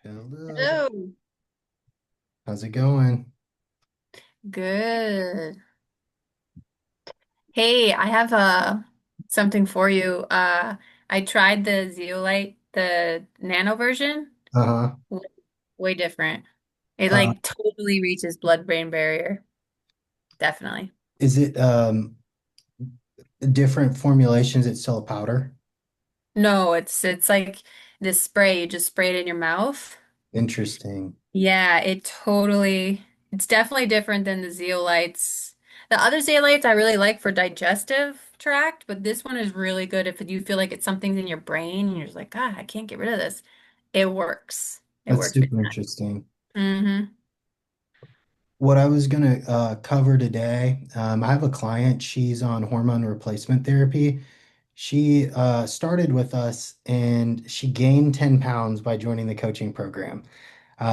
Hello. Hello. How's it going? Good. Hey, I have something for you. I tried the Zeolite, the nano version. Uh-huh. W- Way different. It Uh, like totally reaches blood-brain barrier. Definitely. is it different formulations? It's still a powder? No, it's like this spray. You just spray it in your mouth. Interesting. Yeah, it's definitely different than the zeolites. The other zeolites I really like for digestive tract, but this one is really good if you feel like it's something in your brain and you're just like, God, I can't get rid of this. It works. It That's works. super interesting. Mm-hmm. What I was gonna cover today, I have a client, she's on hormone replacement therapy. She started with us and she gained 10 pounds by joining the coaching program.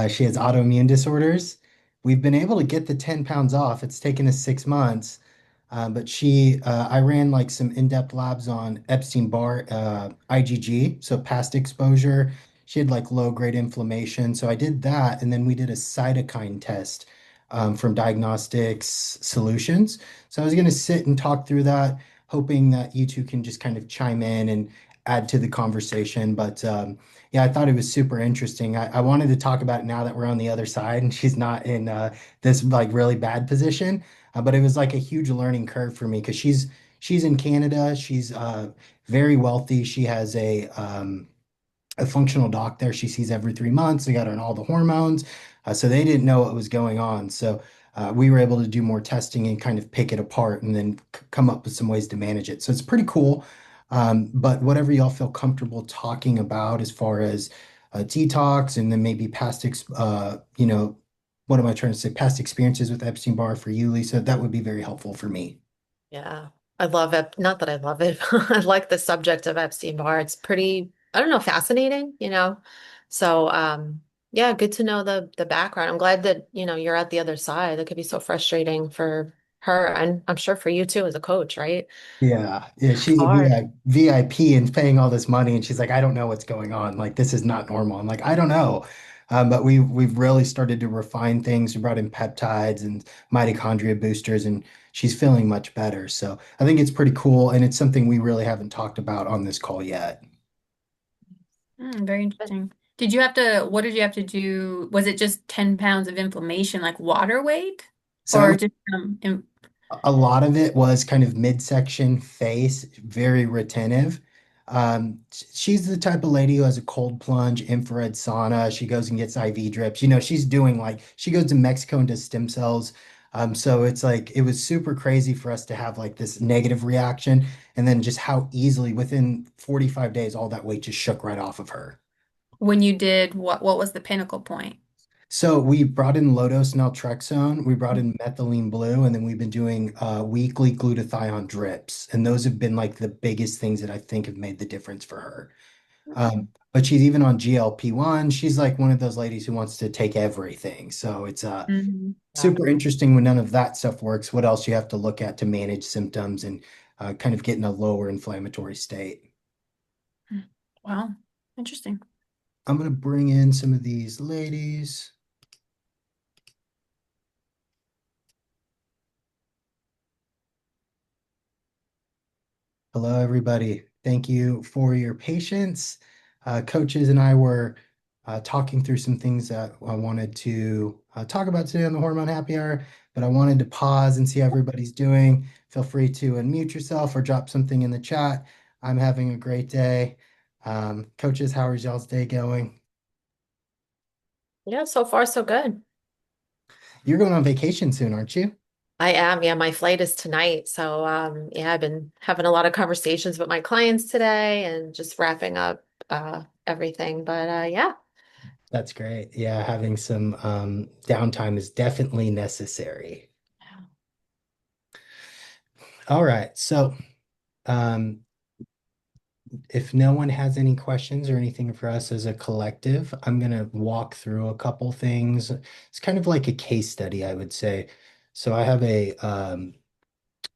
She has autoimmune disorders. We've been able to get the 10 pounds off. It's taken us 6 months. I ran like some in-depth labs on Epstein-Barr, IgG, so past exposure. She had like low-grade inflammation. So I did that. And then we did a cytokine test from Diagnostics Solutions. So I was going to sit and talk through that, hoping that you two can just kind of chime in and add to the conversation. But yeah, I thought it was super interesting. I wanted to talk about it now that we're on the other side and she's not in this like really bad position. But it was like a huge learning curve for me because she's in Canada. She's very wealthy. She has a functional doc there she sees every 3 months. They got her on all the hormones. So they didn't know what was going on. So we were able to do more testing and kind of pick it apart and then come up with some ways to manage it. So it's pretty cool. But whatever y'all feel comfortable talking about as far as detox and then maybe what am I trying to say? Past experiences with Epstein-Barr for you, Lisa, that would be very helpful for me. Yeah, I love it. Not that I love it. I like the subject of Epstein-Barr. It's pretty, I don't know, fascinating. So, yeah, good to know the background. I'm glad that, you're at the other side. That could be so frustrating for her, and I'm sure for you too as a coach, right? Yeah, It's she's a hard. VIP and paying all this money, and she's like, I don't know what's going on. Like, this is not normal. I'm like, I don't know. But we've really started to refine things. We brought in peptides and mitochondria boosters, and she's feeling much better. So I think it's pretty cool, and it's something we really haven't talked about on this call yet. Very interesting. What did you have to do? Was it just 10 pounds of inflammation, like water weight? So Or just a lot of it was kind of midsection face, very retentive. She's the type of lady who has a cold plunge, infrared sauna. She goes and gets IV drips. She's doing like she goes to Mexico and does stem cells. So it's like it was super crazy for us to have like this negative reaction, and then just how easily within 45 days all that weight just shook right off of her. when you did what was the pinnacle point? So we brought in low-dose naltrexone, we brought in methylene blue, and then we've been doing weekly glutathione drips. And those have been like the biggest things that I think have made the difference for her. But she's even on GLP-1. She's like one of those ladies who wants to take everything. So it's Mhm. Yeah. super interesting when none of that stuff works. What else you have to look at to manage symptoms and kind of get in a lower inflammatory state. Wow. Interesting. I'm going to bring in some of these ladies. Hello, everybody. Thank you for your patience. Coaches and I were talking through some things that I wanted to talk about today on the Hormone Happy Hour, but I wanted to pause and see how everybody's doing. Feel free to unmute yourself or drop something in the chat. I'm having a great day. Coaches, how is y'all's day going? Yeah, so far so good. You're going on vacation soon, aren't you? I am. Yeah, my flight is tonight. So, yeah, I've been having a lot of conversations with my clients today and just wrapping up everything. But yeah. That's great. Yeah, having some downtime is definitely necessary. All right. So, um, if no one has any questions or anything for us as a collective, I'm going to walk through a couple things. It's kind of like a case study, I would say. So I have a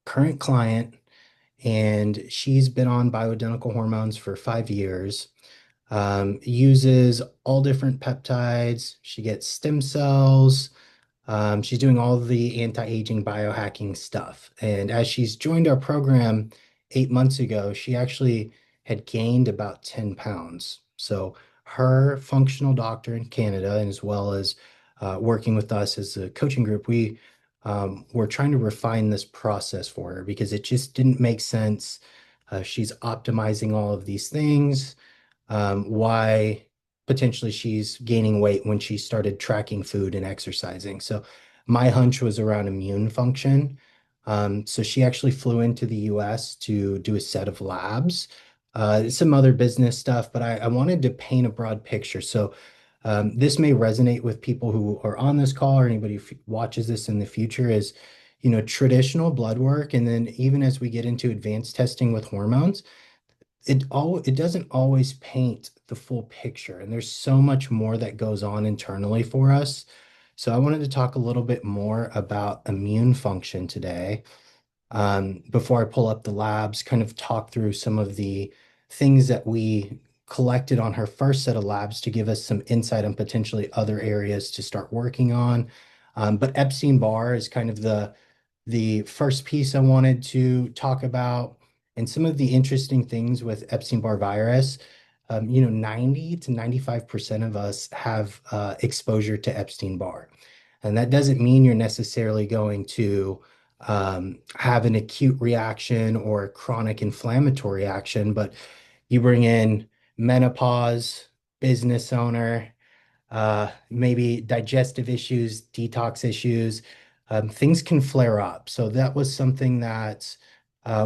current client, and she's been on bioidentical hormones for 5 years. Uses all different peptides. She gets stem cells. She's doing all the anti-aging biohacking stuff. And as she's joined our program 8 months ago, she actually had gained about 10 pounds. So her functional doctor in Canada, and as well as working with us as a coaching group, we were trying to refine this process for her because it just didn't make sense. She's optimizing all of these things, why potentially she's gaining weight when she started tracking food and exercising. So my hunch was around immune function. So she actually flew into the US to do a set of labs, some other business stuff, but I wanted to paint a broad picture. So this may resonate with people who are on this call or anybody who watches this in the future is, traditional blood work. And then even as we get into advanced testing with hormones, it doesn't always paint the full picture, and there's so much more that goes on internally for us. So I wanted to talk a little bit more about immune function today. Before I pull up the labs, kind of talk through some of the things that we collected on her first set of labs to give us some insight on potentially other areas to start working on. But Epstein-Barr is kind of the first piece I wanted to talk about, and some of the interesting things with Epstein-Barr virus. 90 to 95% of us have exposure to Epstein-Barr. And that doesn't mean you're necessarily going to have an acute reaction or a chronic inflammatory action, but you bring in menopause, business owner, maybe digestive issues, detox issues, things can flare up. So that was something that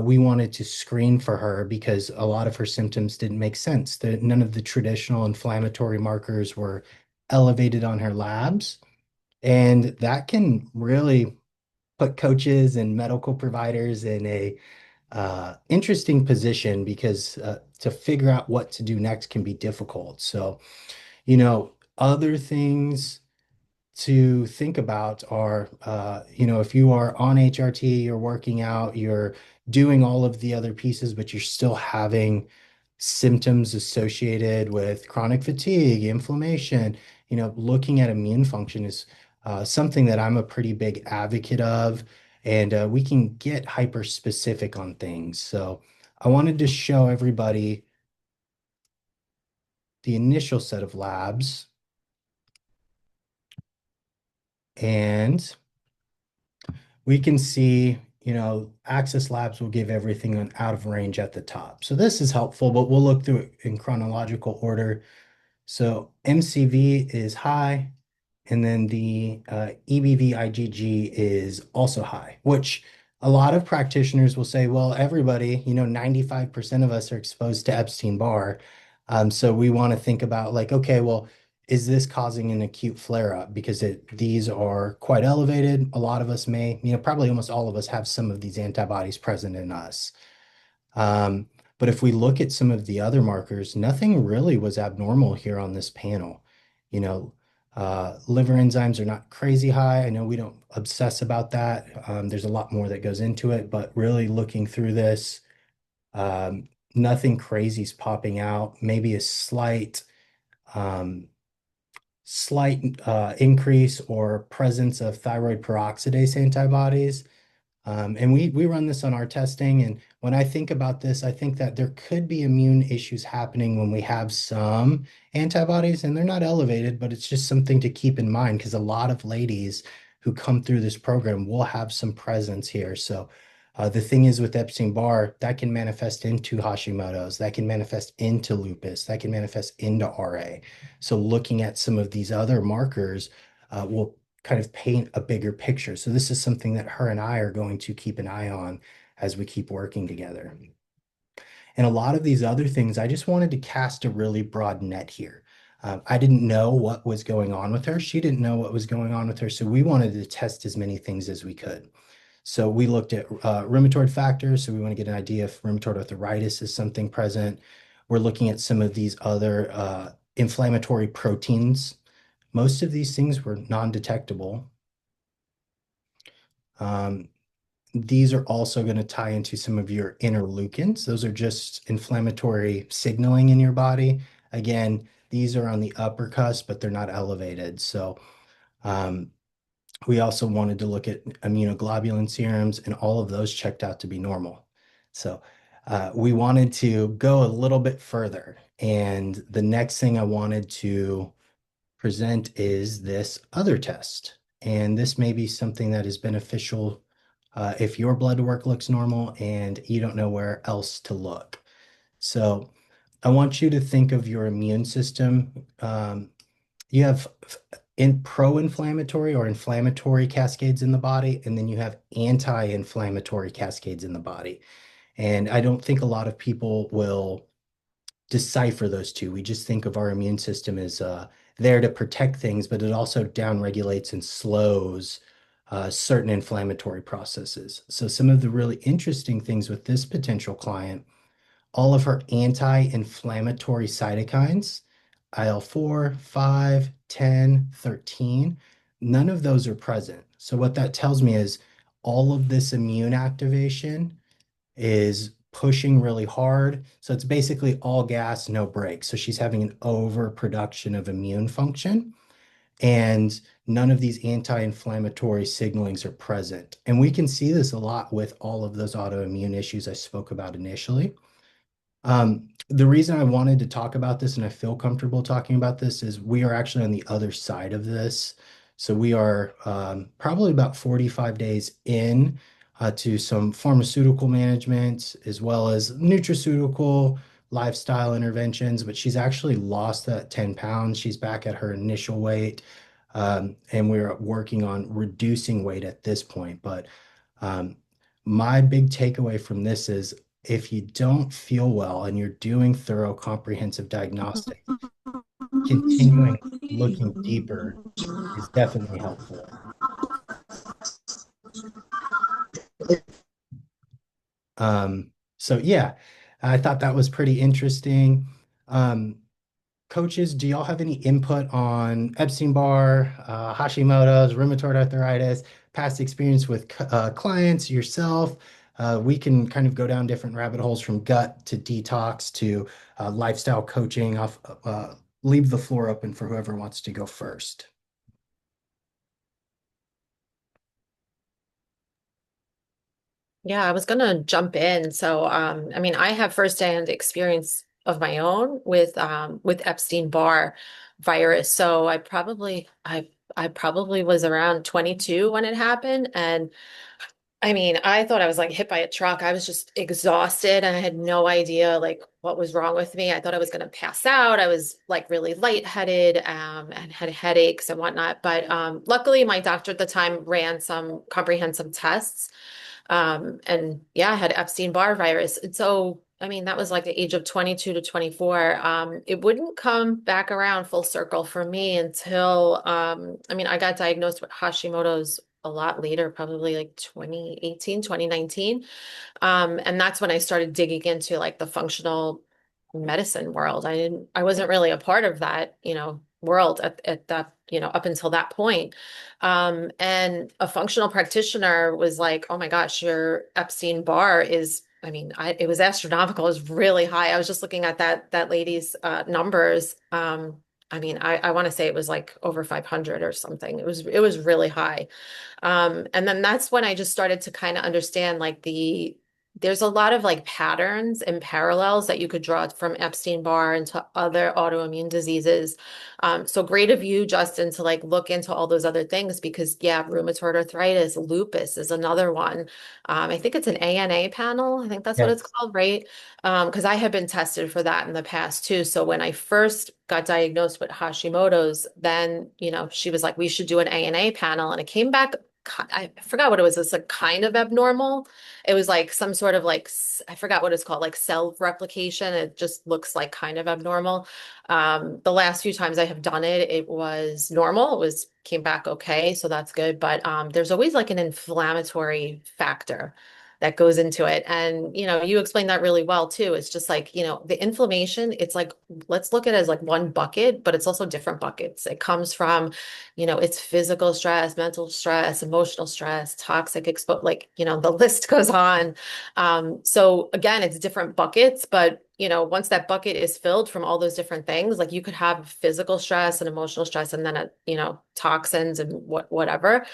we wanted to screen for her because a lot of her symptoms didn't make sense. None of the traditional inflammatory markers were elevated on her labs. And that can really put coaches and medical providers in a interesting position because to figure out what to do next can be difficult. So, other things to think about are, if you are on HRT, you're working out, you're doing all of the other pieces, but you're still having symptoms associated with chronic fatigue, inflammation, looking at immune function is something that I'm a pretty big advocate of, and we can get hyper specific on things. So I wanted to show everybody the initial set of labs, and we can see, Access Labs will give everything on out of range at the top. So this is helpful, but we'll look through it in chronological order. So MCV is high, and then the EBV IgG is also high, which a lot of practitioners will say, well, everybody, 95% of us are exposed to Epstein-Barr. So we want to think about like, okay, well, is this causing an acute flare-up? Because these are quite elevated. A lot of us may, probably almost all of us have some of these antibodies present in us. Um, but if we look at some of the other markers, nothing really was abnormal here on this panel. You know, Liver enzymes are not crazy high. I know we don't obsess about that. There's a lot more that goes into it, but really looking through this, nothing crazy is popping out. Maybe a um, slight increase or presence of thyroid peroxidase antibodies. And we run this on our testing. And when I think about this, I think that there could be immune issues happening when we have some antibodies and they're not elevated, but it's just something to keep in mind because a lot of ladies who come through this program will have some presence here. So the thing is with Epstein-Barr, that can manifest into Hashimoto's, that can manifest into lupus, that can manifest into RA. So looking at some of these other markers will kind of paint a bigger picture. So this is something that her and I are going to keep an eye on as we keep working together. And a lot of these other things, I just wanted to cast a really broad net here. I didn't know what was going on with her. She didn't know what was going on with her. So we wanted to test as many things as we could. So we looked at rheumatoid factors. So we want to get an idea if rheumatoid arthritis is something present. We're looking at some of these other inflammatory proteins. Most of these things were non-detectable. Um, these are also going to tie into some of your interleukins. Those are just inflammatory signaling in your body. Again, these are on the upper cusp, but they're not elevated. So um, we also wanted to look at immunoglobulin serums, and all of those checked out to be normal. So we wanted to go a little bit further. And the next thing I wanted to present is this other test. And this may be something that is beneficial if your blood work looks normal and you don't know where else to look. So I want you to think of your immune system. You have in pro-inflammatory or inflammatory cascades in the body, and then you have anti-inflammatory cascades in the body. And I don't think a lot of people will decipher those two. We just think of our immune system as there to protect things, but it also downregulates and slows certain inflammatory processes. So some of the really interesting things with this potential client, all of her anti-inflammatory cytokines, IL-4, 5, 10, 13, none of those are present. So what that tells me is all of this immune activation is pushing really hard. So it's basically all gas, no brakes. So she's having an overproduction of immune function, and none of these anti-inflammatory signalings are present. And we can see this a lot with all of those autoimmune issues I spoke about initially. The reason I wanted to talk about this and I feel comfortable talking about this is we are actually on the other side of this. So we are probably about 45 days in to some pharmaceutical management as well as nutraceutical lifestyle interventions, but she's actually lost that 10 pounds. She's back at her initial weight. And we're working on reducing weight at this point. But um, my big takeaway from this is if you don't feel well and you're doing thorough comprehensive diagnostics, continuing looking deeper is definitely helpful. So yeah, I thought that was pretty interesting. Um, Coaches, do y'all have any input on Epstein-Barr, Hashimoto's, rheumatoid arthritis, past experience with clients, yourself? We can kind of go down different rabbit holes from gut to detox to lifestyle coaching. I'll leave the floor open for whoever wants to go first. Yeah, I was gonna jump in. So, I mean, I have firsthand experience of my own with Epstein-Barr virus. So I probably was around 22 when it happened, and I mean, I thought I was like hit by a truck. I was just exhausted and I had no idea like what was wrong with me. I thought I was going to pass out. I was like really lightheaded, and had headaches and whatnot. But luckily, my doctor at the time ran some comprehensive tests. And yeah, I had Epstein-Barr virus. And so, I mean, that was like the age of 22 to 24. It wouldn't come back around full circle for me until, I mean, I got diagnosed with Hashimoto's a lot later, probably like 2018, 2019. And that's when I started digging into like the functional medicine world. I wasn't really a part of that, world at that, up until that point. And a functional practitioner was like, oh my gosh, your Epstein-Barr is, I mean, it was astronomical. It was really high. I was just looking at that lady's numbers. I mean, I want to say it was like over 500 or something. It was really high. And then that's when I just started to kind of understand like there's a lot of like patterns and parallels that you could draw from Epstein-Barr into other autoimmune diseases. So great of you, Justin, to like look into all those other things because yeah, rheumatoid arthritis, lupus is another one. I think it's an ANA panel. I think that's what it's Yes. called, right? Because I have been tested for that in the past too. So when I first got diagnosed with Hashimoto's, then, she was like, we should do an ANA panel. And it came back, I forgot what it was. It's like kind of abnormal. It was like some sort of like, I forgot what it's called, like cell replication. It just looks like kind of abnormal. The last few times I have done it, it was normal. Came back okay. So that's good. But there's always like an inflammatory factor that goes into it. And, you explained that really well too. It's just like, the inflammation, it's like, let's look at it as like one bucket, but it's also different buckets. It comes from, it's physical stress, mental stress, emotional stress, toxic expo like, the list goes on. So again, it's different buckets, but once that bucket is filled from all those different things, like you could have physical stress and emotional stress and then, toxins and whatever.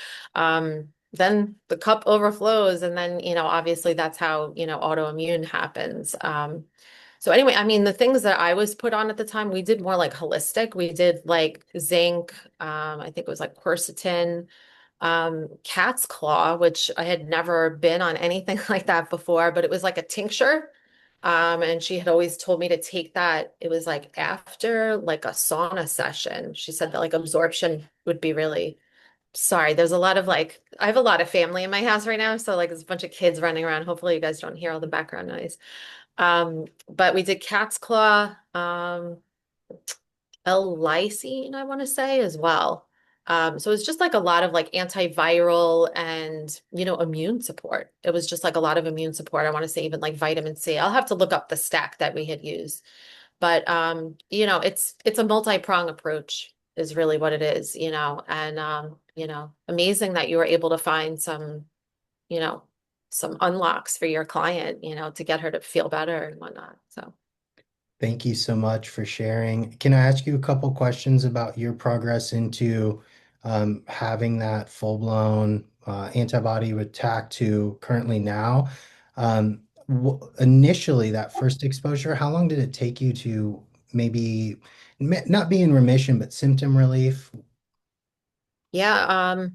Then the cup overflows. And then, obviously that's how, autoimmune happens. So anyway, I mean, the things that I was put on at the time, we did more like holistic. We did like zinc, I think it was like quercetin, cat's claw, which I had never been on anything like that before, but it was like a tincture. And she had always told me to take that. It was like after like a sauna session. She said that like absorption would be really sorry. There's a lot of like, I have a lot of family in my house right now. So like there's a bunch of kids running around. Hopefully you guys don't hear all the background noise. But we did cat's claw. L-lysine, I want to say as well. So it's just like a lot of like antiviral and, immune support. It was just like a lot of immune support. I want to say even like vitamin C. I'll have to look up the stack that we had used. But it's a multi-prong approach is really what it is, and amazing that you were able to find you know, some unlocks for your client, to get her to feel better and whatnot. So Thank you so much for sharing. Can I ask you a couple questions about your progress into having that full-blown antibody attack to currently now? Initially, that first exposure, how long did it take you to maybe not be in remission, but symptom relief? yeah,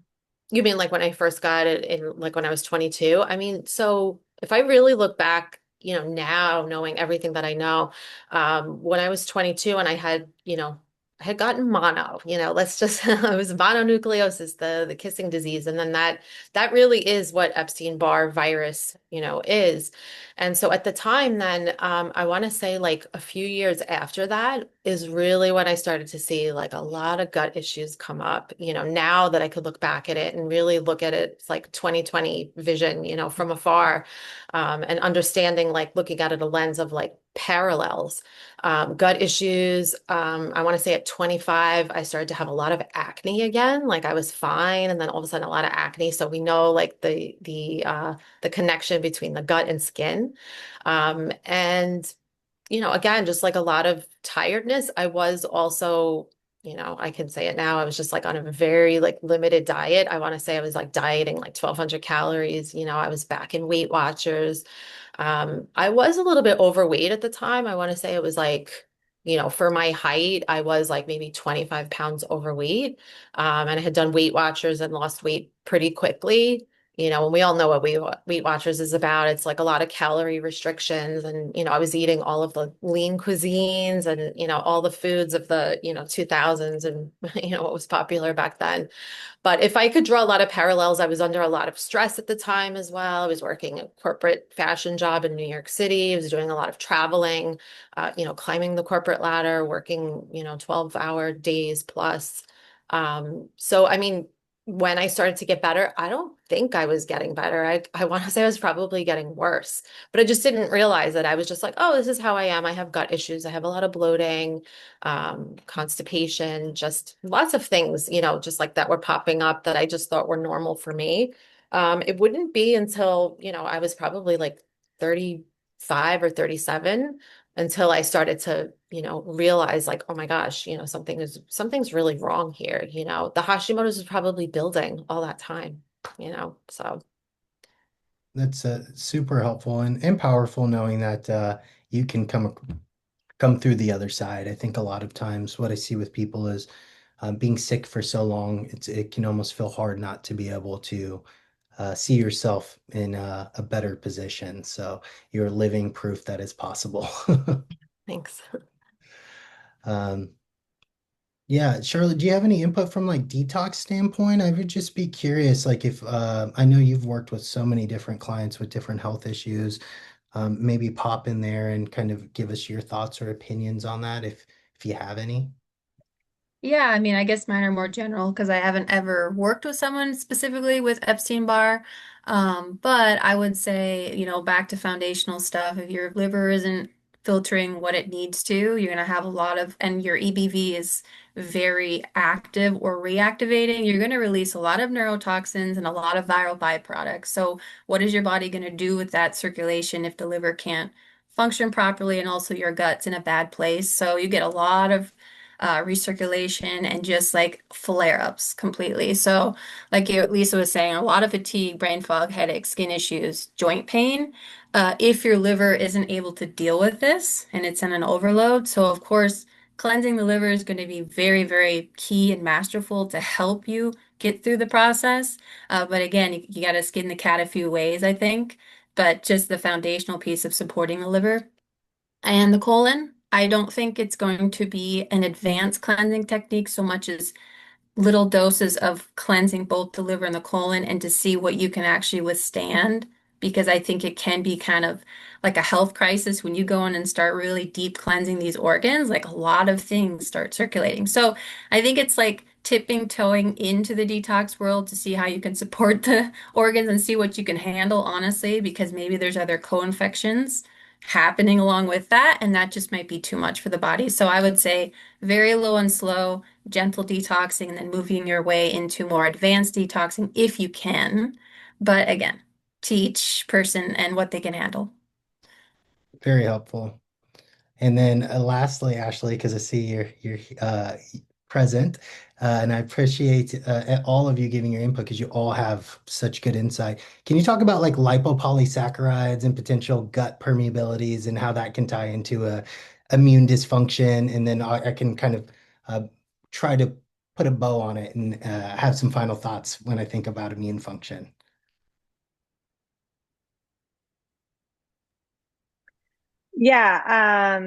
you mean like when I first got it in like when I was 22? I mean, so if I really look back, now knowing everything that I know, when I was 22 and I had gotten mono, let's just it was mononucleosis, the kissing disease, and then that really is what Epstein-Barr virus, is. And so at the time then, I want to say like a few years after that is really when I started to see like a lot of gut issues come up. Now that I could look back at it and really look at it, it's like 2020 vision, from afar, and understanding, like looking at it a lens of like parallels. Gut issues. I want to say at 25, I started to have a lot of acne again. Like I was fine, and then all of a sudden a lot of acne. So we know like the connection between the gut and skin. And again, just like a lot of tiredness. I was also, I can say it now. I was just like on a very like limited diet. I want to say I was like dieting like 1,200 calories. I was back in Weight Watchers. I was a little bit overweight at the time. I want to say it was like, for my height, I was like maybe 25 pounds overweight. And I had done Weight Watchers and lost weight pretty quickly. And we all know what Weight Watchers is about. It's like a lot of calorie restrictions. And, I was eating all of the lean cuisines and, all the foods of the, 2000s and, what was popular back then. But if I could draw a lot of parallels, I was under a lot of stress at the time as well. I was working a corporate fashion job in New York City. I was doing a lot of traveling, climbing the corporate ladder, working, 12-hour days plus. So, I mean, when I started to get better, I don't think I was getting better. I want to say I was probably getting worse, but I just didn't realize that. I was just like, oh, this is how I am. I have gut issues. I have a lot of bloating, constipation, just lots of things, just like that were popping up that I just thought were normal for me. It wouldn't be until, I was probably like 35 or 37 until I started to, realize like, oh my gosh, something's really wrong here. The Hashimoto's is probably building all that time, so That's super helpful and powerful knowing that you can come through the other side. I think a lot of times what I see with people is being sick for so long, it can almost feel hard not to be able to see yourself in a better position. So you're living proof that is possible. thanks. Um, yeah, Charlotte, do you have any input from like detox standpoint? I would just be curious, like if I know you've worked with so many different clients with different health issues, maybe pop in there and kind of give us your thoughts or opinions on that if you have any. Yeah, I mean, I guess mine are more general because I haven't ever worked with someone specifically with Epstein-Barr. But I would say, back to foundational stuff. If your liver isn't filtering what it needs to, you're going to have a lot of, and your EBV is very active or reactivating, you're going to release a lot of neurotoxins and a lot of viral byproducts. So, what is your body going to do with that circulation if the liver can't function properly, and also your gut's in a bad place. So you get a lot of recirculation and just like flare-ups completely. So, like Lisa was saying, a lot of fatigue, brain fog, headache, skin issues, joint pain. If your liver isn't able to deal with this and it's in an overload, so of course, cleansing the liver is going to be very, very key and masterful to help you get through the process. But again, you got to skin the cat a few ways, I think. But just the foundational piece of supporting the liver and the colon, I don't think it's going to be an advanced cleansing technique so much as little doses of cleansing both the liver and the colon and to see what you can actually withstand. Because I think it can be kind of like a health crisis when you go in and start really deep cleansing these organs, like a lot of things start circulating. So I think it's like tipping toeing into the detox world to see how you can support the organs and see what you can handle, honestly, because maybe there's other co-infections happening along with that, and that just might be too much for the body. So I would say very low and slow, gentle detoxing, and then moving your way into more advanced detoxing if you can. But again, to each person and what they can handle. Very helpful. And then lastly, Ashley, because I see you're present, and I appreciate all of you giving your input because you all have such good insight. Can you talk about like lipopolysaccharides and potential gut permeabilities and how that can tie into immune dysfunction? And then I can kind of uh, try to put a bow on it and have some final thoughts when I think about immune function. Yeah.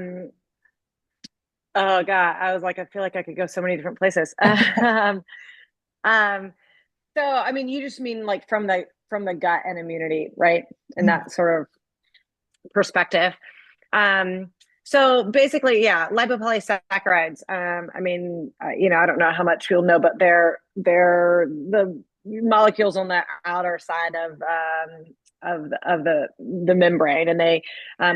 Oh God, I was like, I feel like I could go so many different places. Um, so I mean, you just mean like from the gut and immunity, right? And that sort of perspective. Um, so basically, yeah, lipopolysaccharides. I mean, I don't know how much you'll know, but they're the molecules on the outer side of the membrane, and they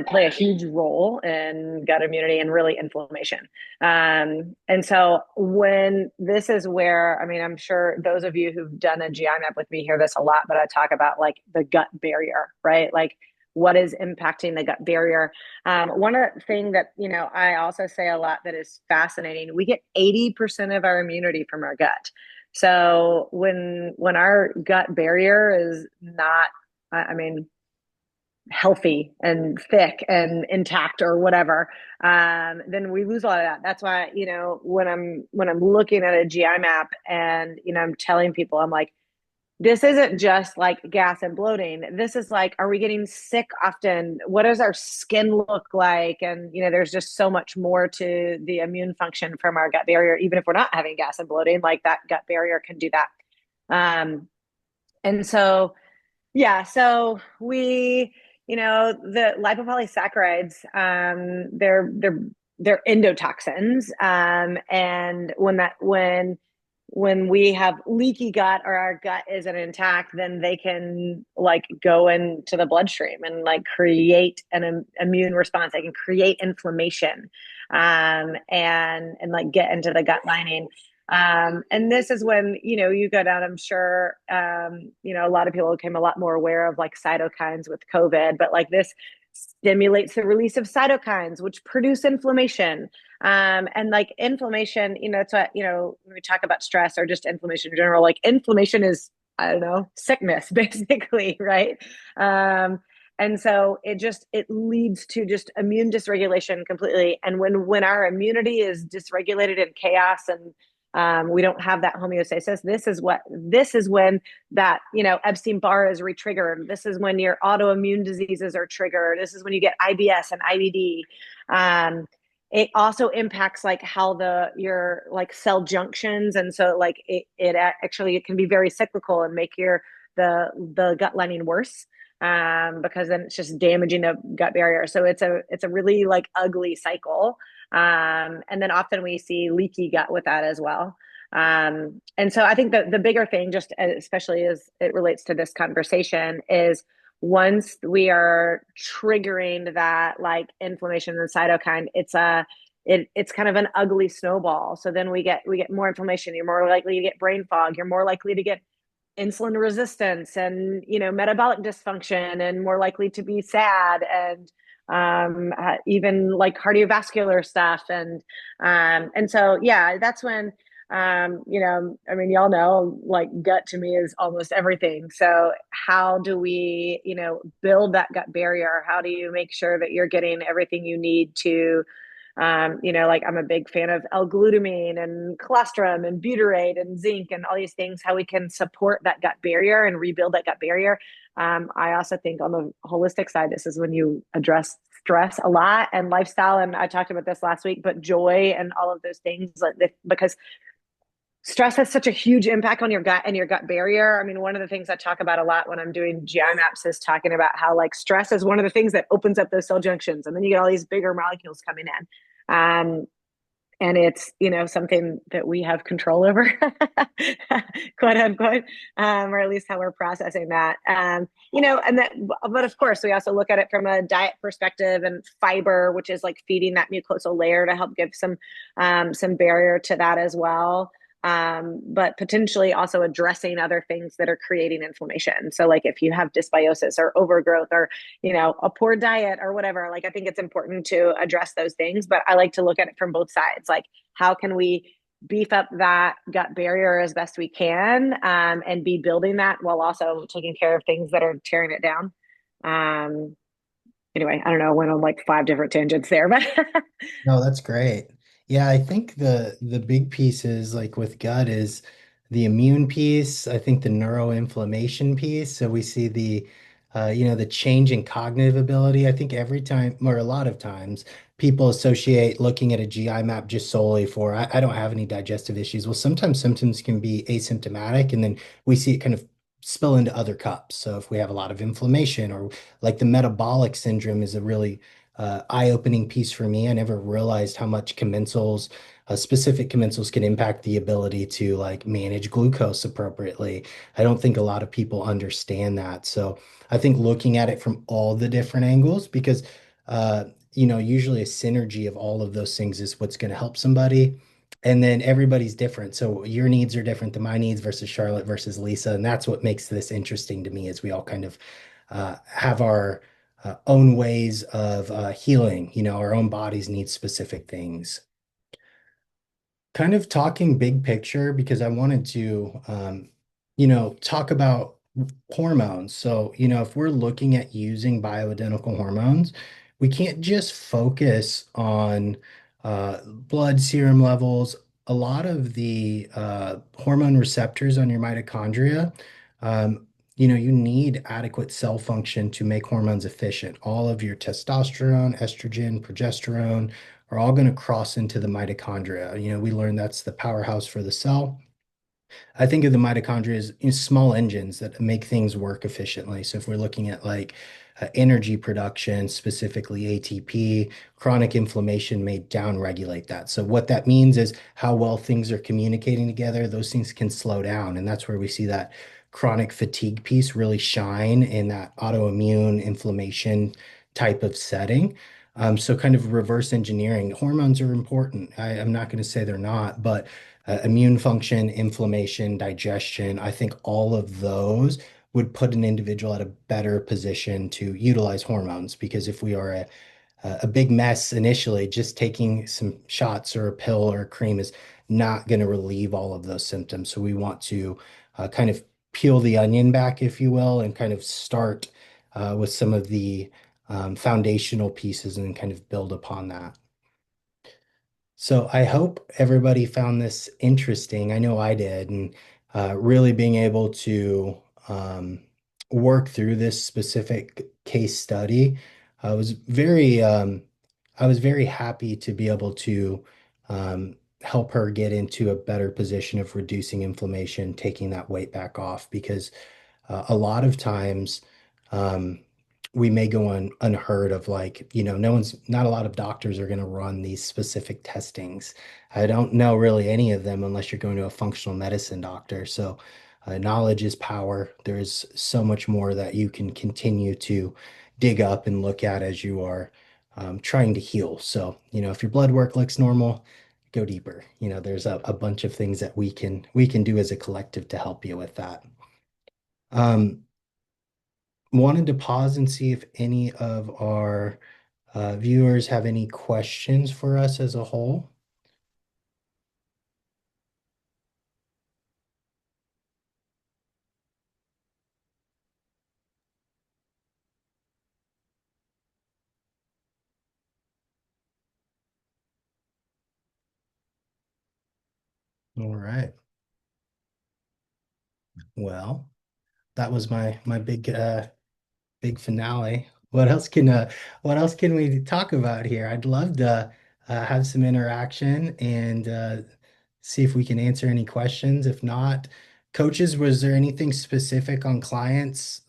play a huge role in gut immunity and really inflammation. And so when this is where, I mean, I'm sure those of you who've done a GI map with me hear this a lot, but I talk about like the gut barrier, right? Like what is impacting the gut barrier. One of the thing that, I also say a lot that is fascinating, we get 80% of our immunity from our gut. So when our gut barrier is not, I mean, healthy and thick and intact or whatever, then we lose a lot of that. That's why, when I'm looking at a GI map and, I'm telling people, I'm like, this isn't just like gas and bloating. This is like, are we getting sick often? What does our skin look like? And, there's just so much more to the immune function from our gut barrier. Even if we're not having gas and bloating, like that gut barrier can do that. And so, yeah, so the lipopolysaccharides, they're endotoxins. And when we have leaky gut or our gut isn't intact, then they can like go into the bloodstream and like create an immune response. They can create inflammation, and like get into the gut lining. And this is when, you go down, I'm sure, a lot of people became a lot more aware of like cytokines with COVID, but like this stimulates the release of cytokines, which produce inflammation. And like inflammation, it's what, when we talk about stress or just inflammation in general, like inflammation is, I don't know, sickness basically, right? And so it leads to just immune dysregulation completely. And when our immunity is dysregulated in chaos and we don't have that homeostasis. This is when that, Epstein-Barr is retriggered. This is when your autoimmune diseases are triggered. This is when you get IBS and IBD. It also impacts like how your like cell junctions. And so like it actually, it can be very cyclical and make the gut lining worse. Because then it's just damaging the gut barrier. So it's a really like ugly cycle. And then often we see leaky gut with that as well. And so I think the bigger thing, just especially as it relates to this conversation, is once we are triggering that like inflammation and cytokine, it's kind of an ugly snowball. So then we get more inflammation. You're more likely to get brain fog. You're more likely to get insulin resistance and, metabolic dysfunction and more likely to be sad and even like cardiovascular stuff. And so, yeah, that's when, I mean, y'all know, like gut to me is almost everything. So how do we, build that gut barrier? How do you make sure that you're getting everything you need to, like I'm a big fan of L-glutamine and colostrum and butyrate and zinc and all these things, how we can support that gut barrier and rebuild that gut barrier. I also think on the holistic side, this is when you address stress a lot and lifestyle. And I talked about this last week, but joy and all of those things, like because stress has such a huge impact on your gut and your gut barrier. I mean, one of the things I talk about a lot when I'm doing GI maps is talking about how like stress is one of the things that opens up those cell junctions, and then you get all these bigger molecules coming in. And it's, something that we have control over, quote unquote, or at least how we're processing that. And that, but of course, we also look at it from a diet perspective and fiber, which is like feeding that mucosal layer to help give some barrier to that as well. But potentially also addressing other things that are creating inflammation. So like if you have dysbiosis or overgrowth or, a poor diet or whatever, like I think it's important to address those things, but I like to look at it from both sides. Like how can we beef up that gut barrier as best we can, and be building that while also taking care of things that are tearing it down. Um, anyway, I don't know, I went on like five different tangents there, but No, that's great. Yeah, I think the big pieces like with gut is the immune piece. I think the neuroinflammation piece. So we see the change in cognitive ability. I think every time or a lot of times people associate looking at a GI map just solely for I don't have any digestive issues. Well, sometimes symptoms can be asymptomatic, and then we see it kind of spill into other cups. So if we have a lot of inflammation or like the metabolic syndrome is a really eye-opening piece for me. I never realized how much specific commensals can impact the ability to like manage glucose appropriately. I don't think a lot of people understand that. So I think looking at it from all the different angles, because usually a synergy of all of those things is what's going to help somebody. And then everybody's different. So your needs are different than my needs versus Charlotte versus Lisa. And that's what makes this interesting to me is we all kind of have our own ways of healing. Our own bodies need specific things. Kind of talking big picture because I wanted to, talk about hormones. So, if we're looking at using bioidentical hormones, we can't just focus on blood serum levels. A lot of the hormone receptors on your mitochondria, um, you need adequate cell function to make hormones efficient. All of your testosterone, estrogen, progesterone, are all going to cross into the mitochondria. We learned that's the powerhouse for the cell. I think of the mitochondria as small engines that make things work efficiently. So if we're looking at like energy production, specifically ATP, chronic inflammation may downregulate that. So what that means is how well things are communicating together, those things can slow down. And that's where we see that chronic fatigue piece really shine in that autoimmune inflammation type of setting. So kind of reverse engineering. Hormones are important. I'm not going to say they're not, but immune function, inflammation, digestion. I think all of those would put an individual at a better position to utilize hormones because if we are a big mess initially, just taking some shots or a pill or a cream is not going to relieve all of those symptoms. So we want to kind of peel the onion back, if you will, and kind of start with some of the foundational pieces and then kind of build upon that. So I hope everybody found this interesting. I know I did, and really being able to um, work through this specific case study, I was very happy to be able to help her get into a better position of reducing inflammation, taking that weight back off, because a lot of times um, we may go unheard of, like, not a lot of doctors are going to run these specific testings. I don't know really any of them unless you're going to a functional medicine doctor. So knowledge is power. There's so much more that you can continue to dig up and look at as you are trying to heal. So, if your blood work looks normal, go deeper. There's a bunch of things that we can do as a collective to help you with that. Um, Wanted to pause and see if any of our viewers have any questions for us as a whole. All right. Well, that was my big finale. What else can we talk about here? I'd love to have some interaction and see if we can answer any questions. If not, coaches, was there anything specific on clients?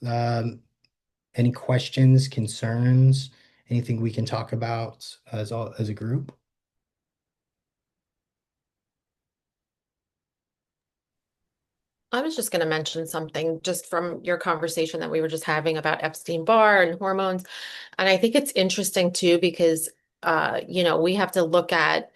Any questions, concerns, anything we can talk about as a group? I was just going to mention something just from your conversation that we were just having about Epstein-Barr and hormones. And I think it's interesting too, because, we have to look at,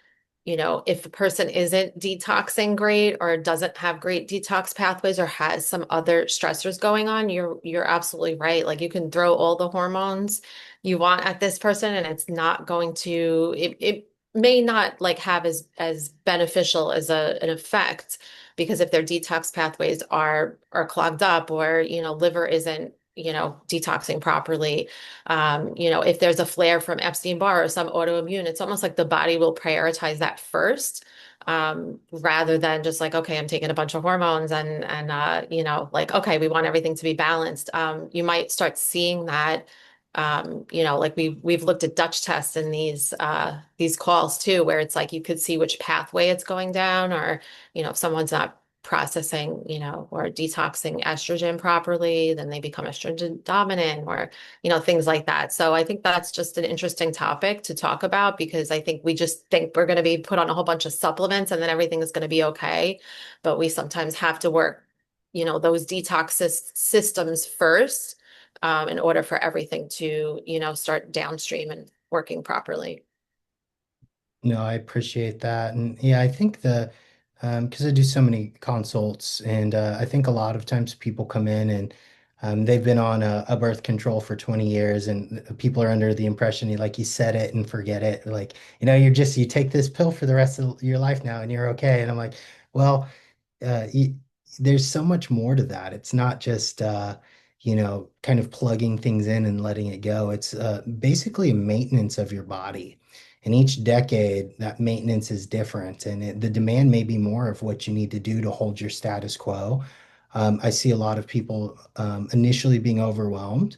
if a person isn't detoxing great or doesn't have great detox pathways or has some other stressors going on, you're absolutely right. Like you can throw all the hormones you want at this person and it's not going to, it may not like have as beneficial as an effect because if their detox pathways are clogged up or liver isn't detoxing properly, if there's a flare from Epstein-Barr or some autoimmune, it's almost like the body will prioritize that first, rather than just like, okay, I'm taking a bunch of hormones and like, okay, we want everything to be balanced. You might start seeing that. Like we've looked at Dutch tests in these calls too, where it's like you could see which pathway it's going down, or if someone's not processing, or detoxing estrogen properly, then they become estrogen dominant or, things like that. So I think that's just an interesting topic to talk about because I think we just think we're going to be put on a whole bunch of supplements and then everything is going to be okay. But we sometimes have to work, those detox systems first, in order for everything to, start downstream and working properly. No, I appreciate that. And yeah, I think because I do so many consults, and I think a lot of times people come in and they've been on a birth control for 20 years, and people are under the impression you set it and forget it. Like, you take this pill for the rest of your life now and you're okay. And I'm like, well, uh, y there's so much more to that. It's not just kind of plugging things in and letting it go. It's basically a maintenance of your body. And each decade, that maintenance is different, and the demand may be more of what you need to do to hold your status quo. I see a lot of people initially being overwhelmed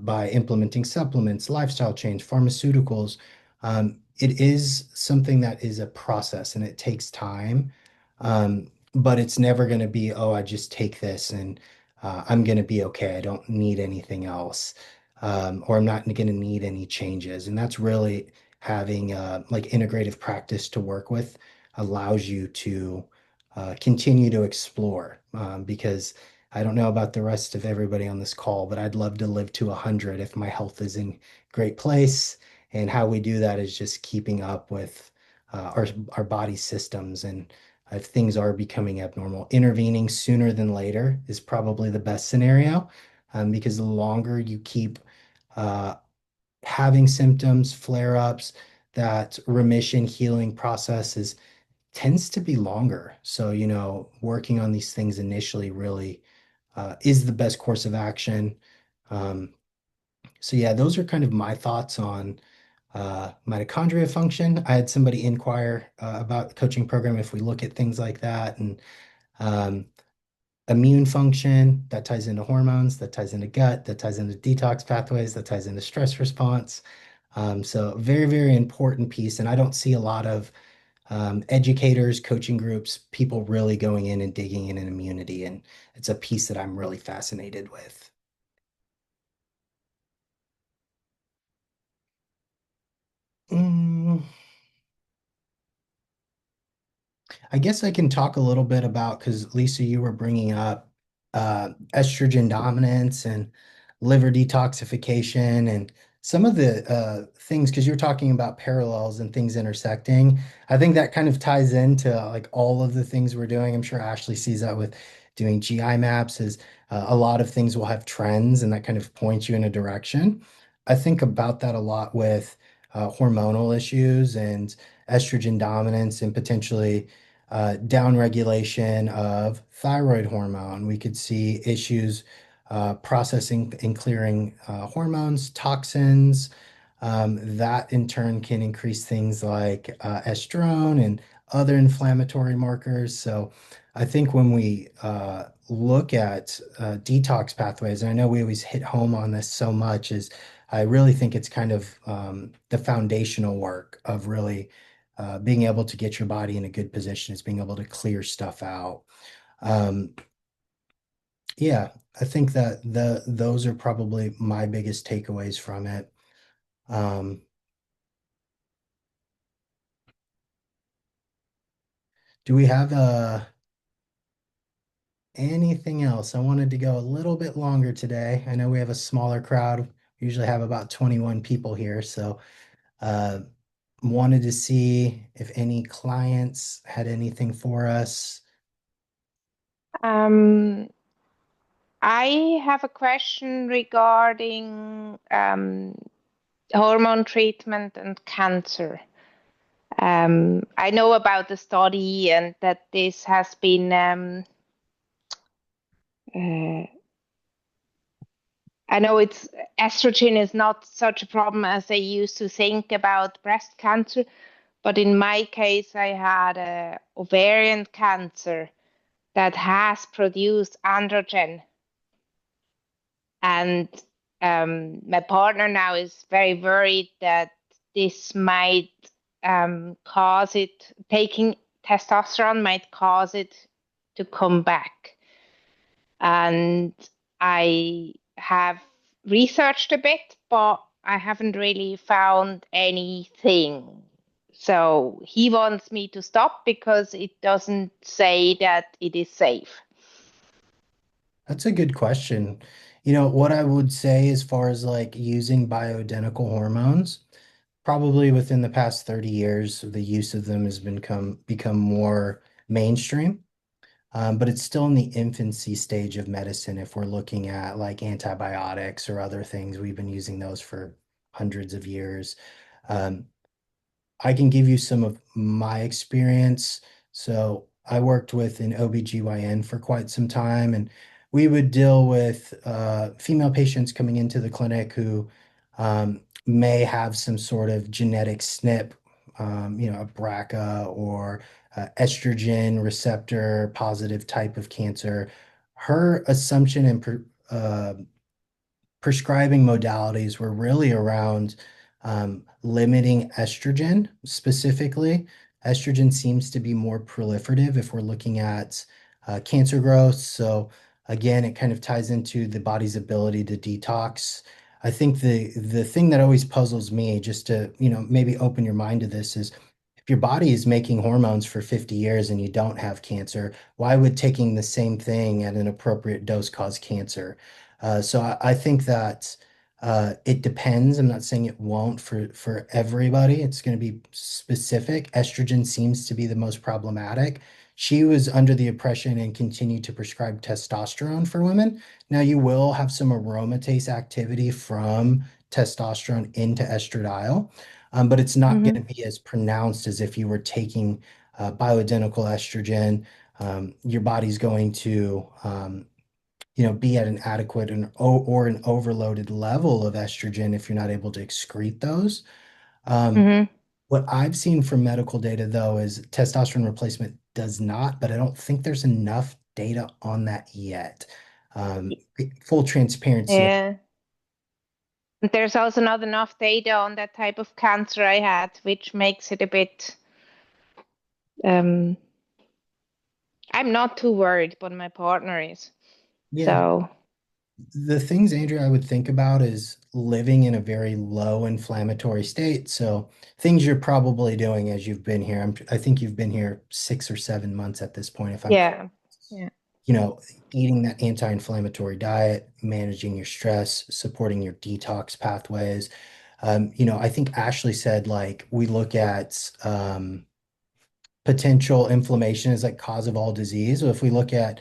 by implementing supplements, lifestyle change, pharmaceuticals. It is something that is a process and it takes time. But it's never going to be, oh, I just take this and I'm going to be okay. I don't need anything else. Or I'm not going to need any changes. And that's really having like integrative practice to work with allows you to continue to explore. Because I don't know about the rest of everybody on this call, but I'd love to live to 100 if my health is in great place. And how we do that is just keeping up with our body systems, and if things are becoming abnormal, intervening sooner than later is probably the best scenario, because the longer you keep uh, having symptoms, flare-ups, that remission healing process tends to be longer. So, working on these things initially really is the best course of action. Um, so yeah, those are kind of my thoughts on mitochondria function. I had somebody inquire about the coaching program if we look at things like that, and um, immune function that ties into hormones, that ties into gut, that ties into detox pathways, that ties into stress response. So very, very important piece. And I don't see a lot of educators, coaching groups, people really going in and digging in immunity. And it's a piece that I'm really fascinated with. Mm, I guess I can talk a little bit about, because Lisa, you were bringing up estrogen dominance and liver detoxification and some of the things, because you're talking about parallels and things intersecting. I think that kind of ties into like all of the things we're doing. I'm sure Ashley sees that with doing GI maps is a lot of things will have trends and that kind of points you in a direction. I think about that a lot with hormonal issues and estrogen dominance and potentially downregulation of thyroid hormone. We could see issues processing and clearing hormones, toxins. That in turn can increase things like estrone and other inflammatory markers. So I think when we look at detox pathways, and I know we always hit home on this so much, is I really think it's kind of the foundational work of really being able to get your body in a good position, is being able to clear stuff out. Um, yeah, I think that those are probably my biggest takeaways from it. Um, do we have anything else? I wanted to go a little bit longer today. I know we have a smaller crowd. We usually have about 21 people here, so uh, wanted to see if any clients had anything for us. Um, I have a question regarding hormone treatment and cancer. I know about the study and that this has been, uh, I know it's estrogen is not such a problem as they used to think about breast cancer, but in my case, I had ovarian cancer that has produced androgen. And my partner now is very worried that this might cause it, taking testosterone might cause it to come back. And I have researched a bit, but I haven't really found anything. So he wants me to stop because it doesn't say that it is safe. That's a good question. What I would say as far as like using bioidentical hormones, probably within the past 30 years, the use of them has become more mainstream. But it's still in the infancy stage of medicine if we're looking at like antibiotics or other things. We've been using those for hundreds of years. Um, I can give you some of my experience. So I worked with an OBGYN for quite some time, and we would deal with female patients coming into the clinic who may have some sort of genetic SNP, a BRCA or estrogen receptor positive type of cancer. Her assumption and prescribing modalities were really around limiting estrogen specifically. Estrogen seems to be more proliferative if we're looking at cancer growth. So again, it kind of ties into the body's ability to detox. I think the thing that always puzzles me, just to, maybe open your mind to this, is if your body is making hormones for 50 years and you don't have cancer, why would taking the same thing at an appropriate dose cause cancer? So I think that it depends. I'm not saying it won't for everybody. It's going to be specific. Estrogen seems to be the most problematic. She was under the impression and continued to prescribe testosterone for women. Now you will have some aromatase activity from testosterone into estradiol, but it's not going Mm-hmm. to be as pronounced as if you were taking bioidentical estrogen. Your body's going to be at an adequate or an overloaded level of estrogen if you're not able to excrete those. Um, Mm-hmm. what I've seen from medical data, though, is testosterone replacement does not, but I don't think there's enough data on that yet. Um, Full transparency. Yeah. There's also not enough data on that type of cancer I had, which makes it a bit, um, I'm not too worried, but my partner is. Yeah, So, the things, Andrea, I would think about is living in a very low inflammatory state. So things you're probably doing as you've been here. I think you've been here 6 or 7 months at this point, if I'm correct. yeah. Yeah. You know, Eating that anti-inflammatory diet, managing your stress, supporting your detox pathways. I think Ashley said like we look at potential inflammation as like cause of all disease. Well, if we look at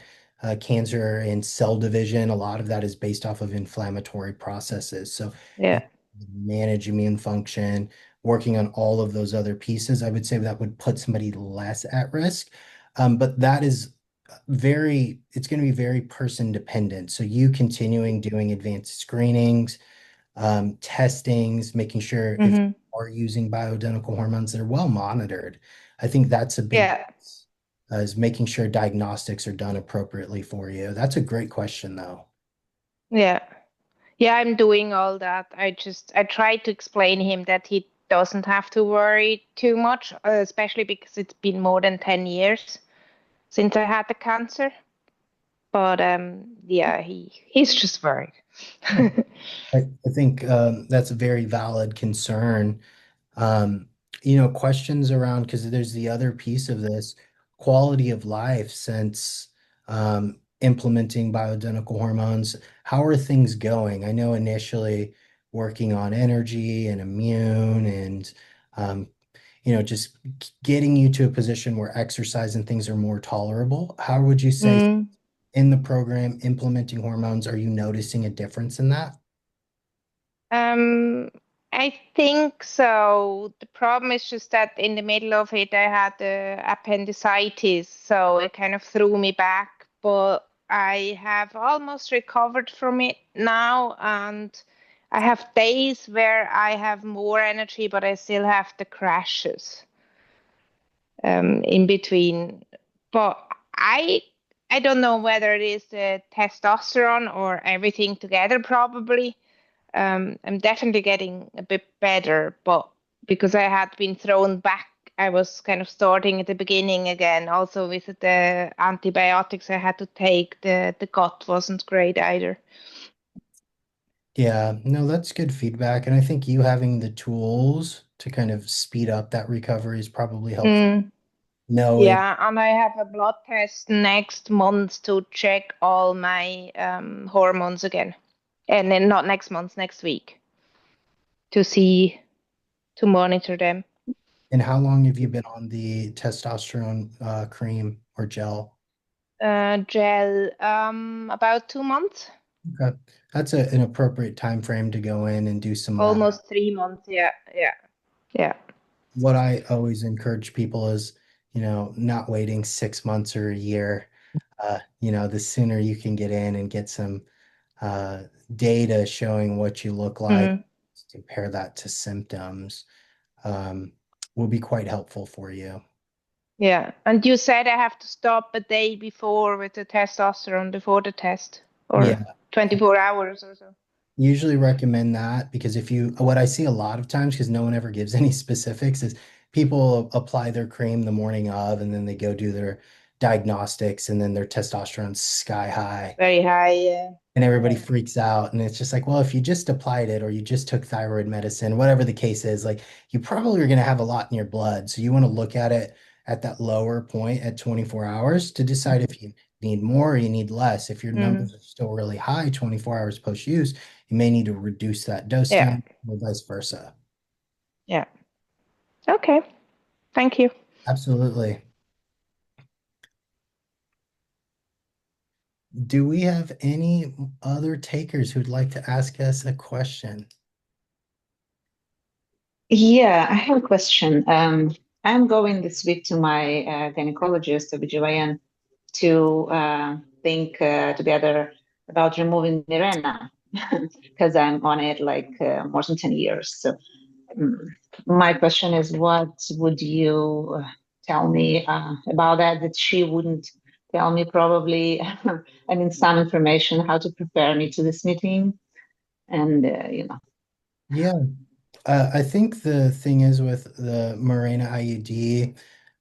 cancer and cell division. A lot of that is based off of inflammatory processes. So if Yeah. you manage immune function, working on all of those other pieces, I would say that would put somebody less at risk. But that is it's going to be very person dependent. So you continuing doing advanced screenings, testings, making sure if you Hmm. are using bioidentical hormones that are well monitored. I think that's a big Yeah. is making sure diagnostics are done appropriately for you. That's a great question, though. Yeah. Yeah, I'm doing all that. I try to explain him that he doesn't have to worry too much, especially because it's been more than 10 years since I had the cancer. But yeah, he's just worried. Yeah. I think that's a very valid concern. Um, questions around, because there's the other piece of this quality of life since implementing bioidentical hormones. How are things going? I know initially working on energy and immune and um, just getting you to a position where exercise and things are more tolerable. How would you say Mm. in the program implementing hormones, are you noticing a difference in that? Um, I think so. The problem is just that in the middle of it, I had the appendicitis, so it kind of threw me back. But I have almost recovered from it now, and I have days where I have more energy, but I still have the crashes in between. But I I don't know whether it is the testosterone or everything together, probably. I'm definitely getting a bit better, but because I had been thrown back, I was kind of starting at the beginning again. Also with the antibiotics I had to take, the gut wasn't great either. Yeah, no, that's good feedback. And I think you having the tools to kind of speed up that recovery is probably helpful. Mm, Knowing, yeah, and I have a blood test next month to check all my hormones again. And then not next month, next week to see, to monitor them. and how long have you been on the testosterone cream or gel? Gel, about 2 months. Okay. That's an appropriate time frame to go in and do some lab. Almost 3 months. Yeah, yeah, yeah. What I always encourage people is, not waiting 6 months or a year. The sooner you can get in and get some uh, data showing what you look like, Mm, compare that to symptoms, um, will be quite helpful for you. yeah. And you said I have to stop a day before with the testosterone before the test, or Yeah, 24 hours or so. usually recommend that because what I see a lot of times, because no one ever gives any specifics, is people apply their cream the morning of and then they go do their diagnostics and then their testosterone's sky high. Very high. Yeah. And everybody Yeah. freaks out. And it's just like, well, if you just applied it or you just took thyroid medicine, whatever the case is, like you probably are going to have a lot in your blood. So you want to look at it at that lower point at 24 hours to decide if you need more or you need less. If your Mm, numbers are still really high 24 hours post use, you may need to reduce that dose yeah. down or vice versa. Yeah. Okay. Thank you. Absolutely. Do we have any other takers who'd like to ask us a question? Yeah, I have a question. I'm going this week to my gynecologist, OBGYN, to think together about removing Mirena because I'm on it like more than 10 years. So mm, my question is, what would you tell me about that she wouldn't tell me probably? I mean, some information, how to prepare me to this meeting and, Yeah. I think the thing is with the Mirena IUD,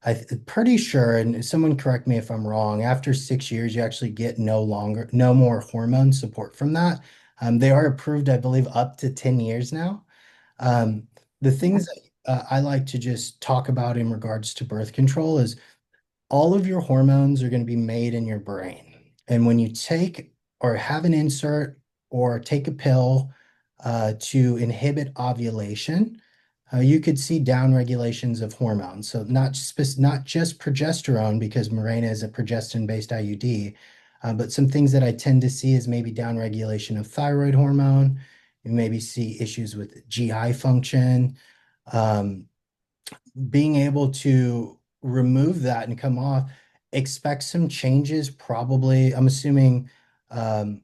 I'm pretty sure, and someone correct me if I'm wrong, after 6 years, you actually get no more hormone support from that. They are approved, I believe, up to 10 years now. Um, the things that I like to just talk about in regards to birth control is all of your hormones are going to be made in your brain. And when you take or have an insert or take a pill to inhibit ovulation, you could see down regulations of hormones. So not just progesterone, because Mirena is a progestin-based IUD, But some things that I tend to see is maybe downregulation of thyroid hormone. You maybe see issues with GI function. Um, Being able to remove that and come off, expect some changes probably. Um,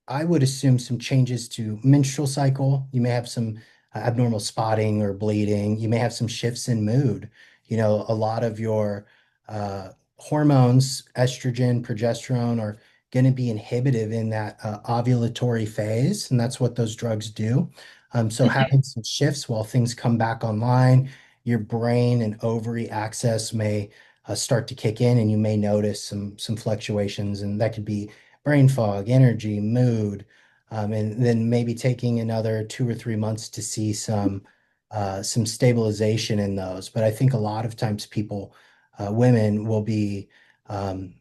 I would assume some changes to menstrual cycle. You may have some abnormal spotting or bleeding. You may have some shifts in mood. A lot of your uh, hormones, estrogen, progesterone, are going to be inhibitive in that ovulatory phase, and that's what those drugs do. So having some shifts while things come back online, your brain and ovary axis may start to kick in, and you may notice some fluctuations, and that could be brain fog, energy, mood, and then maybe taking another 2 or 3 months to see some stabilization in those. But I think a lot of times women will be um,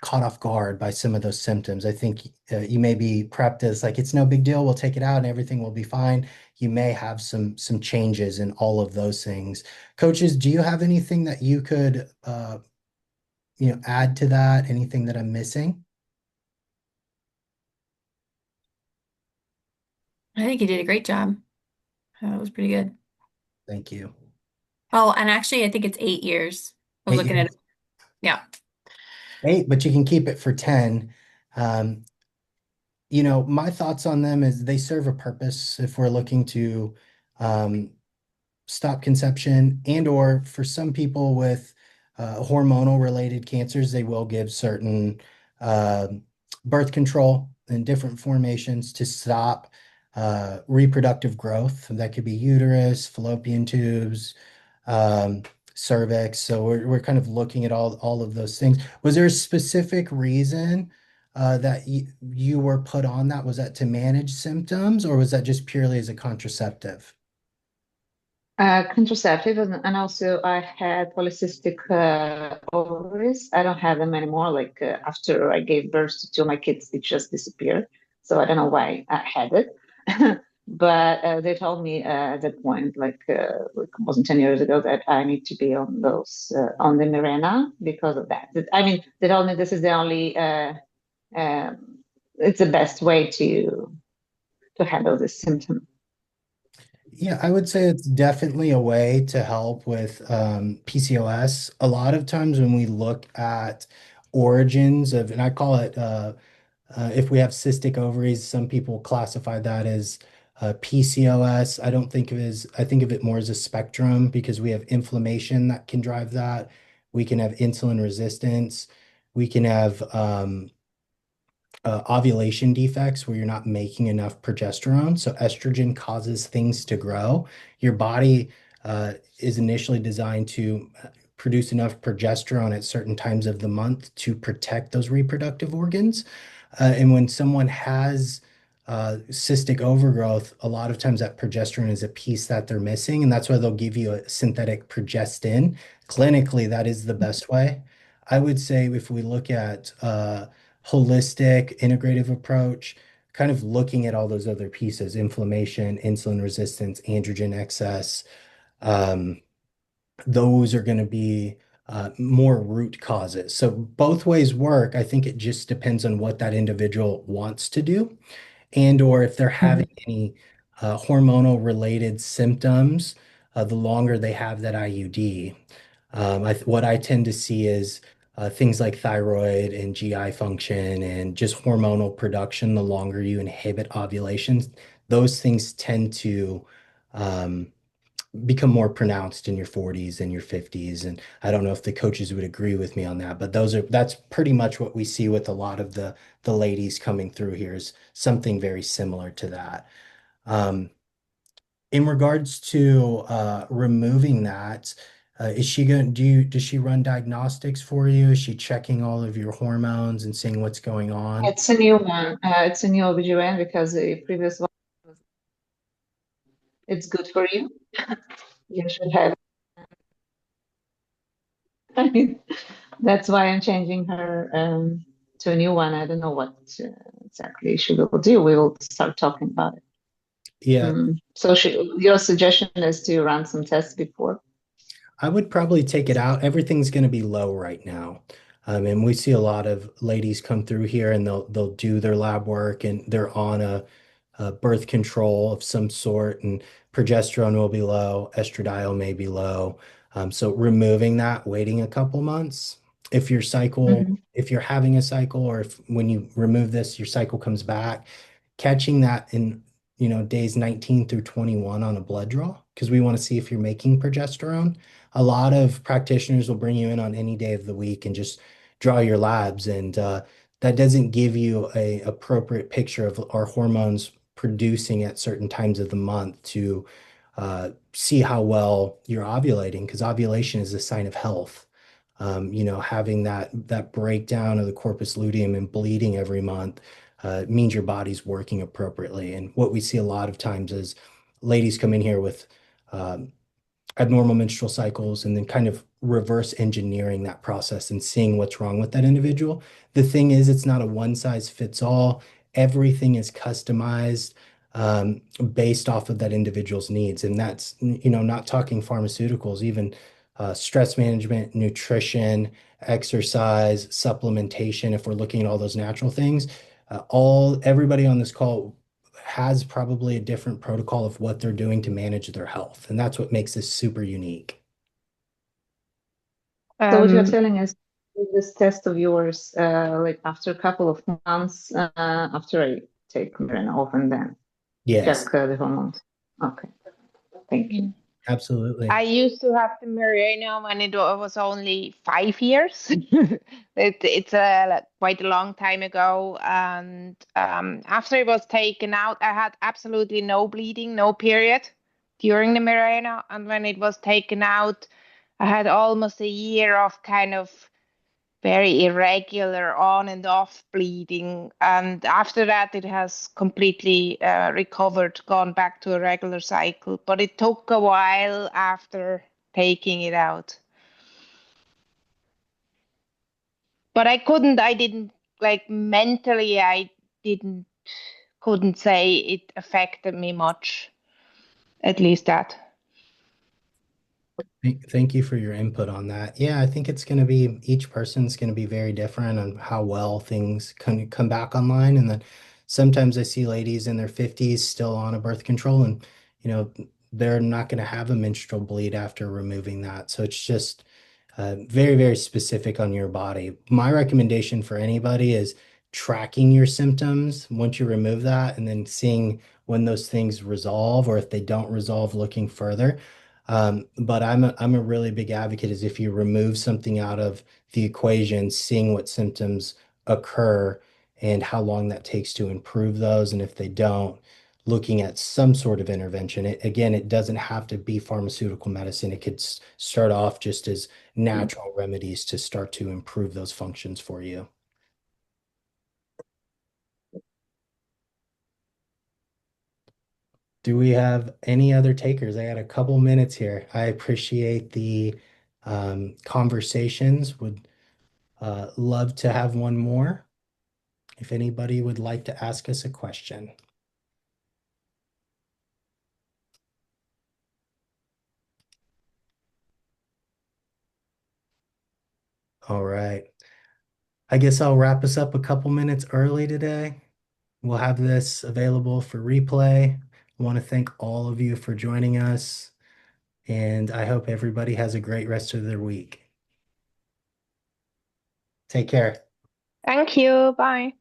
caught off guard by some of those symptoms. I think you may be prepped as like it's no big deal, we'll take it out and everything will be fine. You may have some changes in all of those things. Coaches, do you have anything that you could add to that? Anything that I'm missing? I think you did a great job. That was pretty good. Thank you. Oh, and actually, I think it's 8 years. I was Eight looking at years. it. Yeah. Eight, but you can keep it for 10. Um, my thoughts on them is they serve a purpose if we're looking to um, stop conception, and or for some people with hormonal related cancers, they will give certain um birth control in different formations to stop reproductive growth. That could be uterus, fallopian tubes, um, cervix. So we're kind of looking at all of those things. Was there a specific reason that you were put on that? Was that to manage symptoms, or was that just purely as a contraceptive? Contraceptive, and also I had polycystic ovaries. I don't have them anymore. Like after I gave birth to two of my kids, it just disappeared. So I don't know why I had it. But they told me at that point, like wasn't 10 years ago, that I need to be on those on the Mirena because of that. I mean, they told me this is the only it's the best way to handle this symptom. Yeah, I would say it's definitely a way to help with PCOS. A lot of times when we look at origins of, and I call it, if we have cystic ovaries, some people classify that as PCOS. I don't think of it as, I think of it more as a spectrum because we have inflammation that can drive that. We can have insulin resistance. We can have ovulation defects where you're not making enough progesterone. So estrogen causes things to grow. Your body is initially designed to produce enough progesterone at certain times of the month to protect those reproductive organs. And when someone has cystic overgrowth, a lot of times that progesterone is a piece that they're missing, and that's why they'll give you a synthetic progestin. Clinically, that is the best way. I would say if we look at holistic, integrative approach, kind of looking at all those other pieces, inflammation, insulin resistance, androgen excess, um, those are going to be more root causes. So both ways work. I think it just depends on what that individual wants to do and or if they're having any hormonal related symptoms, the longer they have that IUD. What I tend to see is things like thyroid and GI function and just hormonal production. The longer you inhibit ovulation, those things tend to um, become more pronounced in your 40s and your 50s. And I don't know if the coaches would agree with me on that, but that's pretty much what we see with a lot of the ladies coming through here is something very similar to that. In regards to removing that, is she going does she run diagnostics for you? Is she checking all of your hormones and seeing what's going on? It's a new one. It's a new OBGYN because the previous one, it's good for you. You should have. That's why I'm changing her to a new one. I don't know what exactly she will do. We will start talking about it. Yeah, So your suggestion is to run some tests before? I would probably take it out. Everything's going to be low right now. And we see a lot of ladies come through here and they'll do their lab work and they're on a birth control of some sort, and progesterone will be low, estradiol may be low. So removing that, waiting a couple months. If your cycle, Mhm. if you're having a cycle, or if when you remove this, your cycle comes back, catching that in, days 19 through 21 on a blood draw, because we want to see if you're making progesterone. A lot of practitioners will bring you in on any day of the week and just draw your labs, and that doesn't give you a appropriate picture of our hormones producing at certain times of the month to see how well you're ovulating, because ovulation is a sign of health. Having that breakdown of the corpus luteum and bleeding every month means your body's working appropriately. And what we see a lot of times is ladies come in here with um, abnormal menstrual cycles and then kind of reverse engineering that process and seeing what's wrong with that individual. The thing is, it's not a one size fits all. Everything is customized based off of that individual's needs. And that's, not talking pharmaceuticals, even stress management, nutrition, exercise, supplementation. If we're looking at all those natural things, everybody on this call has probably a different protocol of what they're doing to manage their health. And that's what makes this super unique. So what you're Um, telling us is this test of yours, like after a couple of months after I take Mirena off and then Yes, check the hormones. Okay, thank you. absolutely. I used to have the Mirena when it was only 5 years. It's quite a long time ago. And after it was taken out, I had absolutely no bleeding, no period during the Mirena. And when it was taken out, I had almost a year of kind of very irregular on and off bleeding. And after that, it has completely recovered, gone back to a regular cycle. But it took a while after taking it out. But I didn't like mentally, didn't, couldn't say it affected me much, at least that. Thank you for your input on that. Yeah, I think it's going to be each person's going to be very different on how well things come back online. And then sometimes I see ladies in their 50s still on a birth control, and you know they're not going to have a menstrual bleed after removing that. So it's just very, very specific on your body. My recommendation for anybody is tracking your symptoms once you remove that, and then seeing when those things resolve, or if they don't resolve, looking further. But I'm a really big advocate is if you remove something out of the equation, seeing what symptoms occur and how long that takes to improve those. And if they don't, looking at some sort of intervention. Again, it doesn't have to be pharmaceutical medicine. It could start off just as natural remedies to start to improve those functions for you. Do we have any other takers? I had a couple minutes here. I appreciate the conversations. Would love to have one more if anybody would like to ask us a question. All right. I guess I'll wrap us up a couple minutes early today. We'll have this available for replay. I want to thank all of you for joining us, and I hope everybody has a great rest of their week. Take care. Thank you. Bye.